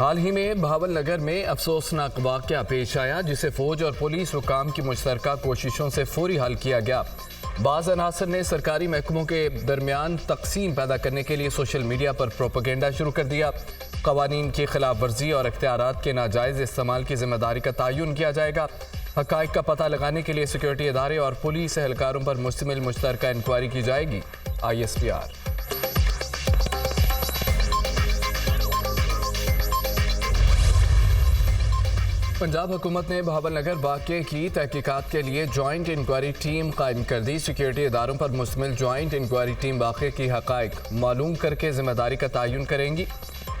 हाल ही में भावल नगर में अफसोसनाक वाक़या पेश आया जिसे फौज और पुलिस हुकाम की मुश्तरका कोशिशों से फौरी हल किया गया। बाज़ अनासर ने सरकारी महकमों के दरमियान तकसीम पैदा करने के लिए सोशल मीडिया पर प्रोपेगेंडा शुरू कर दिया। क़वानीन की खिलाफ वर्जी और इख्तियारात के नाजायज़ इस्तेमाल की जिम्मेदारी का तयन किया जाएगा। हक़ाइक़ का पता लगाने के लिए सिक्योरिटी इदारे और पुलिस एहलकारों पर मुश्तमिल मुश्तरका इंक्वायरी की जाएगी। ISPR। पंजाब हुकूमत ने भावल नगर वाक़े की तहकीकात के लिए जॉइंट इंक्वायरी टीम कायम कर दी। सिक्योरिटी इदारों पर मुश्तमिल जॉइंट इंक्वायरी टीम वाक़े की हक़ाइक़ मालूम करके जिम्मेदारी का तयन करेंगी।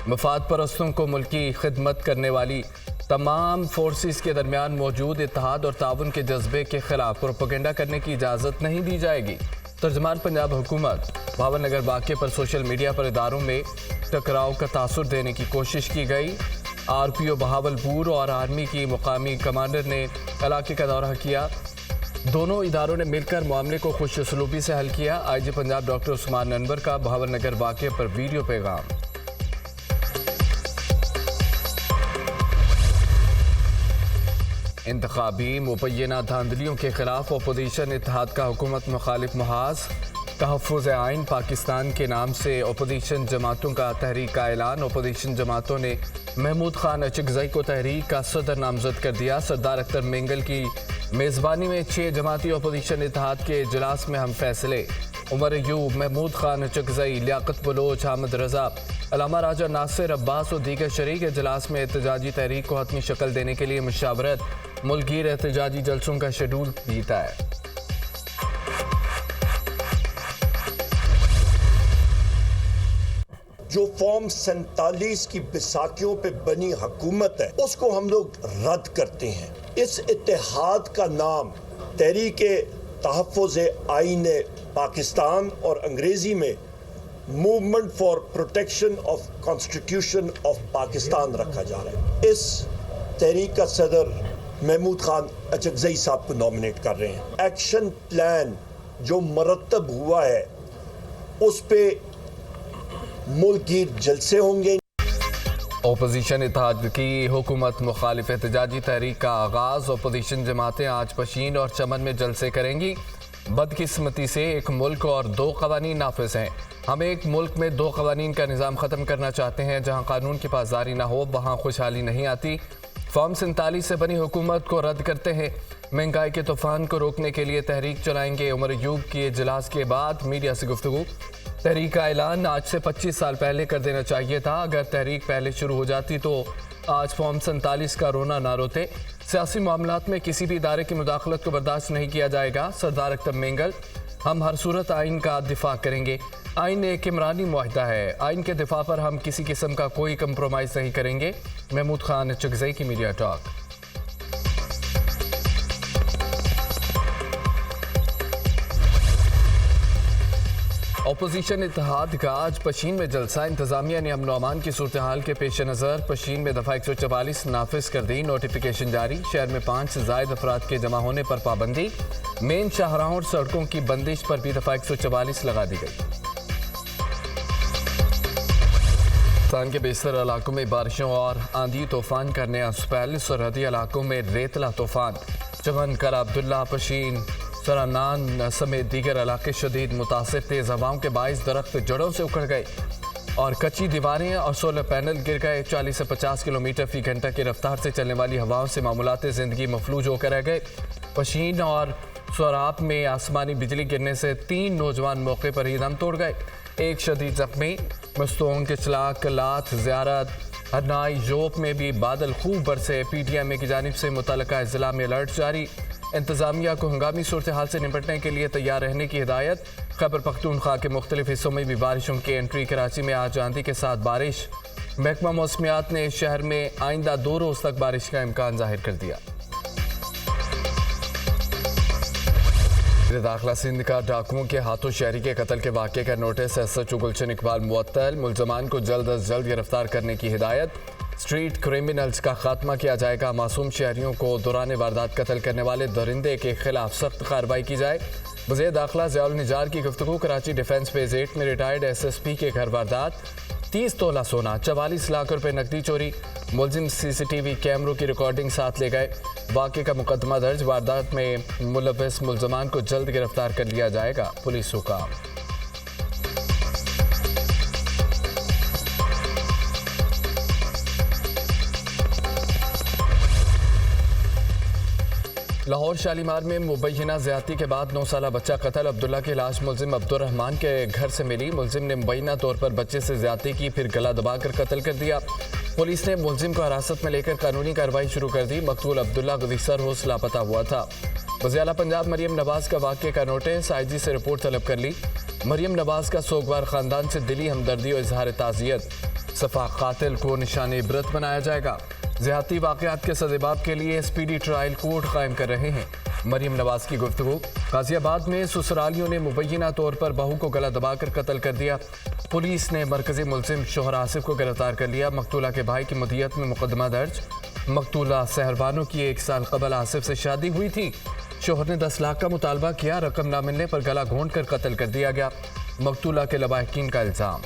मफाद परस्तों को मुल्की खिदमत करने वाली तमाम फोर्सेस के दरमियान मौजूद इत्तेहाद और ताउन के जज्बे के खिलाफ प्रोपेगेंडा करने की इजाज़त नहीं दी जाएगी। तर्जुमान पंजाब हुकूमत भावल नगर वाक़े पर सोशल मीडिया पर इदारों में टकराव का तासुर देने की कोशिश की गई। RPO बहावलपुर और आर्मी की मुकामी कमांडर ने इलाके का दौरा किया। दोनों इदारों ने मिलकर मामले को खुश उसलूबी से हल किया। IG पंजाब डॉक्टर उस्मान अनवर का भावल नगर वाक़े पर वीडियो पैगाम। इंतखाबी मुबैना धांधलियों के खिलाफ अपोजिशन इत्तेहाद का हुकूमत मुखालिफ महाज। तहफ़्फ़ुज़ आइन पाकिस्तान के नाम से अपोजिशन जमातों का तहरीक का ऐलान। अपोजिशन जमातों ने महमूद खान अचकज़ई को तहरीक का सदर नामजद कर दिया। सरदार अख्तर मेंगल की मेज़बानी में 6 जमाती अपोजिशन इत्तेहाद के इजलास में हम फैसले। उमर अयूब, महमूद खान अचकज़ई, लियाकत बलोच, हामिद रजा, अलामा राजा नासिर अब्बास और दीगर शरीक इजलास में एहतजाजी तहरीक को हतमी शक्ल देने के लिए मुशावरत। मुल्कगीर एहतजाजी जलसों का शेड्यूल भी तय। जो फॉर्म 47 की बैसाखियों पे बनी हुकूमत है उसको हम लोग रद्द करते हैं। इस इत्तेहाद का नाम तहरीक तहफ़्फ़ुज़ आइन पाकिस्तान और अंग्रेजी में movement for protection of constitution of Pakistan रखा जा रहा है। इस तहरीक का सदर महमूद खान अचकज़ई साहब को नॉमिनेट कर रहे हैं। एक्शन प्लान जो मरतब हुआ है उस पे मुल्क की जलसे होंगे। अपोजिशन इत्तेहाद की हुकूमत मुखालिफ एहतजाजी तहरीक का आगाज़। अपोजिशन जमातें आज पशीन और चमन में जलसे करेंगी। बदकिस्मती से एक मुल्क और 2 क़वानीन नाफिज हैं। हम एक मुल्क में 2 क़वानीन का निज़ाम ख़त्म करना चाहते हैं। जहाँ कानून की पासदारी ना हो वहाँ खुशहाली नहीं आती। फॉर्म 47 से बनी हुकूमत को रद्द करते हैं। महंगाई के तूफान को रोकने के लिए तहरीक चलाएंगे। उमर अयूब के इजलास के बाद मीडिया से गुफ्तगू। तहरीक का ऐलान आज से 25 साल पहले कर देना चाहिए था। अगर तहरीक पहले शुरू हो जाती तो आज फॉर्म 47 का रोना ना रोते। सियासी मामलात में किसी भी इदारे की मुदाखलत को बर्दाश्त नहीं किया जाएगा। सरदार अख्तर मेंगल, हम हर सूरत आइन का दिफा करेंगे। आइन एक इमरानी मुआहदा है। आइन के दिफा पर हम किसी किस्म का कोई कंप्रोमाइज़ नहीं करेंगे। महमूद खान अचकज़ई की मीडिया टॉक। अपोजिशन इत्तेहाद का आज पशीन में जलसा। इंतजामिया ने अमन अमान की सूरत हाल के पेश नज़र पशीन में दफ़ा 144 नाफिज कर दी। नोटिफिकेशन जारी। शहर में 5 से ज़ायद अफराद के जमा होने पर पाबंदी। मेन शाहराहों और सड़कों की बंदिश पर भी दफ़ा 144 लगा दी गई। पाकिस्तान के बेशतर इलाकों में बारिशों और आंधी तूफान का नया स्पेल। सरहदी इलाकों में रेतला तूफान। चमन, कला अब्दुल्ला, पशीन, सरानान समेत दीगर इलाके शदीद मुतासिर। तेज़ हवाओं के बाइस दरख्त जड़ों से उखड़ गए और कच्ची दीवारें और सोलर पैनल गिर गए। 40 से 50 किलोमीटर फी घंटा की रफ्तार से चलने वाली हवाओं से मामूलात ज़िंदगी मफलूज होकर रह गए। पशीन और सोराब में आसमानी बिजली गिरने से 3 नौजवान मौके पर ही दम तोड़ गए। एक शदीद जख्मी। मस्तूंग, किचलाक, लात, ज़ियारत, हरनाई, जोप में भी बादल खूब बरसे। PTMA की जानिब से मुतल्लिका ज़िला में अलर्ट जारी। इंतज़ामिया को हंगामी सूरत हाल से निपटने के लिए तैयार रहने की हिदायत। खैबर पख्तूनख्वा के मुख्तलिफ हिस्सों में भी बारिशों की एंट्री। कराची में आज आंधी के साथ बारिश। महकमा मौसमियात ने शहर में आइंदा 2 रोज़ तक बारिश का इम्कान जाहिर कर दिया। दाखिला सिंध का डाकुओं के हाथों शहरी के कत्ल के वाक़े का नोटिस। SHO गुलशन इकबाल मुअत्तल। मुल्ज़मान को जल्द अज जल्द गिरफ्तार करने की हिदायत। स्ट्रीट क्रिमिनल्स का खात्मा किया जाएगा। मासूम शहरियों को दौरान वारदात कत्ल करने वाले दरिंदे के खिलाफ सख्त कार्रवाई की जाए। वज़ीर दाखिला ज़ियाउल निजार की गुफ्तगू। कराची डिफेंस फेज़ 8 में रिटायर्ड SSP के घर वारदात। 30 तोला सोना, 44 लाख रुपए नकदी चोरी। मुलजिम CCTV कैमरों की रिकॉर्डिंग साथ ले गए। वाक़े का मुकदमा दर्ज। वारदात में मुलव्वस मुलजमान को जल्द गिरफ्तार कर लिया जाएगा, पुलिस हुक्म। लाहौर शालीमार में मुबैना ज्यादती के बाद 9 साला बच्चा कत्ल। अब्दुल्ला की लाश मुलजिम अब्दुर्रहमान के घर से मिली। मुलजिम ने मुबैना तौर पर बच्चे से ज्यादती की, फिर गला दबाकर कत्ल कर दिया। पुलिस ने मुलजिम को हिरासत में लेकर कानूनी कार्रवाई शुरू कर दी। मकतूल अब्दुल्ला गुज़िश्ता रोज लापता हुआ था। वज़ीर-ए-आला पंजाब मरियम नवाज का वाक़े का नोटिस, IG से रिपोर्ट तलब कर ली। मरियम नवाज का सोगवार खानदान से दिली हमदर्दी और इजहार ताज़ियत। सफा कातिल को निशान इबरत बनाया जाएगा। ज़्यादती वाक़यात के सज़ेबाब के लिए स्पीडी ट्रायल कोर्ट कायम कर रहे हैं। मरियम नवाज की गुफ्तगू। गाजियाबाद में ससुरालियों ने मुबैना तौर पर बहू को गला दबाकर कत्ल कर दिया। पुलिस ने मरकजी मुलजिम शोहर आसिफ को गिरफ्तार कर लिया। मकतूला के भाई की मुदियत में मुकदमा दर्ज। मकतूला सहरबानो की 1 साल कबल आसिफ से शादी हुई थी। शोहर ने 10 लाख का मुतालबा किया। रकम ना मिलने पर गला घोंट कर कत्ल कर दिया गया। मकतूला के लवाहिकीन का इल्जाम।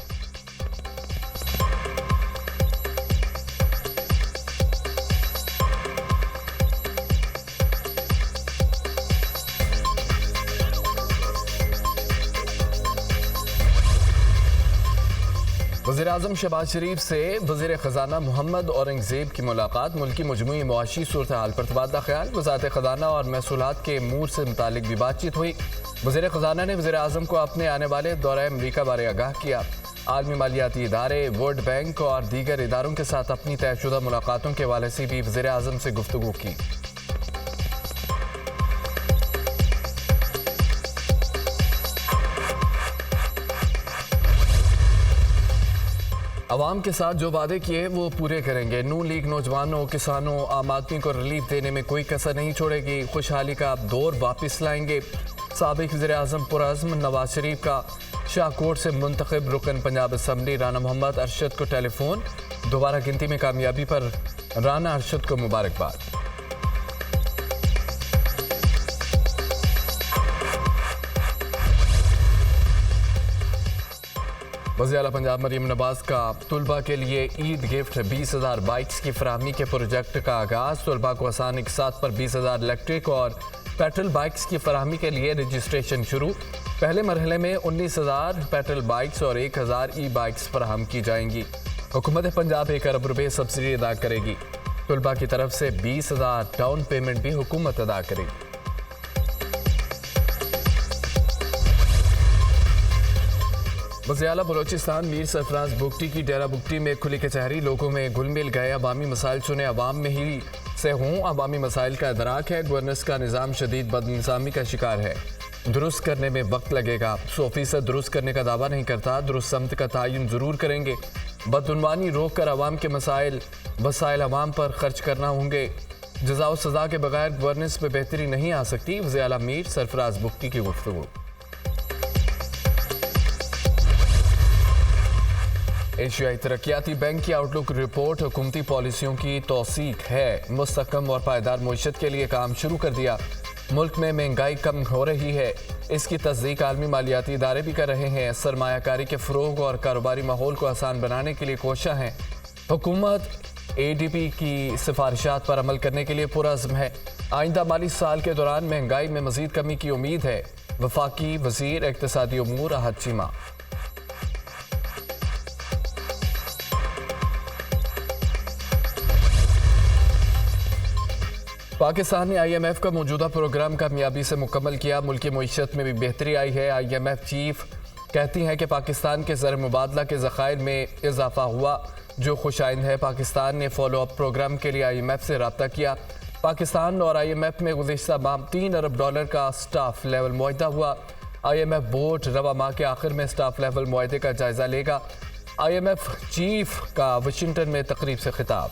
वज़ीर-ए-आज़म शहबाज शरीफ से वज़ीर ख़ज़ाना मोहम्मद औरंगज़ेब की मुलाकात। मुल्की मजमूई मुआशी सूरत हाल पर तबादला ख्याल। वज़ारत ख़ज़ाना और महसूलात के अमूर से मुतालिक भी बातचीत हुई। वज़ीर ख़ज़ाना ने वज़ीर-ए-आज़म को अपने आने वाले दौरे अमरीका बारे आगाह किया। आलमी मालियाती इदारे, वर्ल्ड बैंक और दीगर इदारों के साथ अपनी तयशुदा मुलाकातों के हवाले से भी वज़ीर-ए-आज़म से गुफ्तगू की। अवाम के साथ जो वादे किए वो पूरे करेंगे। नून लीग नौजवानों, किसानों, आम आदमी को रिलीफ देने में कोई कसर नहीं छोड़ेगी। खुशहाली का दौर वापस लाएंगे। साबिक वज़ीर-ए-आज़म पुरअज़्म नवाज शरीफ का शाहकोट से मुंतखब रुकन पंजाब असम्बली राना मोहम्मद अरशद को टेलीफोन। दोबारा गिनती में कामयाबी पर राना अरशद को मुबारकबाद। वज़ीर-ए-आला पंजाब मरियम नवाज का तुलबा के लिए ईद गिफ्ट 20,000 बाइक्स की फराहमी के प्रोजेक्ट का आगाज़। तुलबा को आसान इकसात पर 20,000 इलेक्ट्रिक और पेट्रोल बाइक्स की फराहमी के लिए रजिस्ट्रेशन शुरू। पहले मरहले में 19,000 पेट्रोल बाइक्स और 1,000 ई बाइक्स फराहम की जाएंगी। हुकूमत पंजाब 1 अरब रुपये सब्सिडी अदा करेगी। तुलबा की तरफ से 20,000 डाउन पेमेंट भी हुकूमत अदा करेगी। वज़ीर-ए-आला बलोचिस्तान मीर सरफराज बुगटी की डेरा बुगटी में खुली कचहरी। लोगों में घुल मिल गए। अवामी मसाइल सुने अवाम में ही से हों। अवामी मसाइल का इदराक है। गवर्नेंस का निज़ाम शदीद बदनिज़ामी का शिकार है। दुरुस्त करने में वक्त लगेगा। 100% दुरुस्त करने का दावा नहीं करता। दुरुस्त समत का तयन ज़रूर करेंगे। बदउनवानी रोक कर अवाम के वसाइल अवाम पर खर्च करना होंगे। जज़ा और सज़ा के बगैर गवर्नेंस में बेहतरी नहीं आ सकती। वज़ीर-ए-आला मीर सरफराज बुगटी की गुफ्तगू। एशियाई तरक्याती बैंक की आउटलुक रिपोर्ट हुकूमती पॉलिसियों की तौसीक है। मुस्तहकम और पायदार मईशत के लिए काम शुरू कर दिया। मुल्क में महंगाई कम हो रही है। इसकी तस्दीक आलमी मालियाती इदारे भी कर रहे हैं। सरमायाकारी के फ़रोग और कारोबारी माहौल को आसान बनाने के लिए कोशिश हैं। हुकूमत ADB की सिफारिशात पर अमल करने के लिए पुरअज़्म है। आइंदा माली साल के दौरान महंगाई में मज़ीद कमी की उम्मीद है। वफाकी वज़ीर इक़्तिसादी उमूर अहद चीमा। पाकिस्तान ने IMF का मौजूदा प्रोग्राम कामयाबी से मुकम्मल किया। मुल्की मईशत में भी बेहतरी आई है। IMF चीफ कहती हैं कि पाकिस्तान के ज़र मुबादला के ज़खायर में इजाफा हुआ, जो खुशाइंद है। पाकिस्तान ने फॉलो अप प्रोग्राम के लिए IMF से रब्ता किया। पाकिस्तान और IMF में गुज़िश्ता माह $3 अरब का स्टाफ लेवल मुआहदा हुआ। IMF बोर्ड रवा माह के आखिर में स्टाफ लेवल मुआहदे का जायज़ा लेगा। IMF चीफ का वाशिंगटन में तकरीब से खिताब।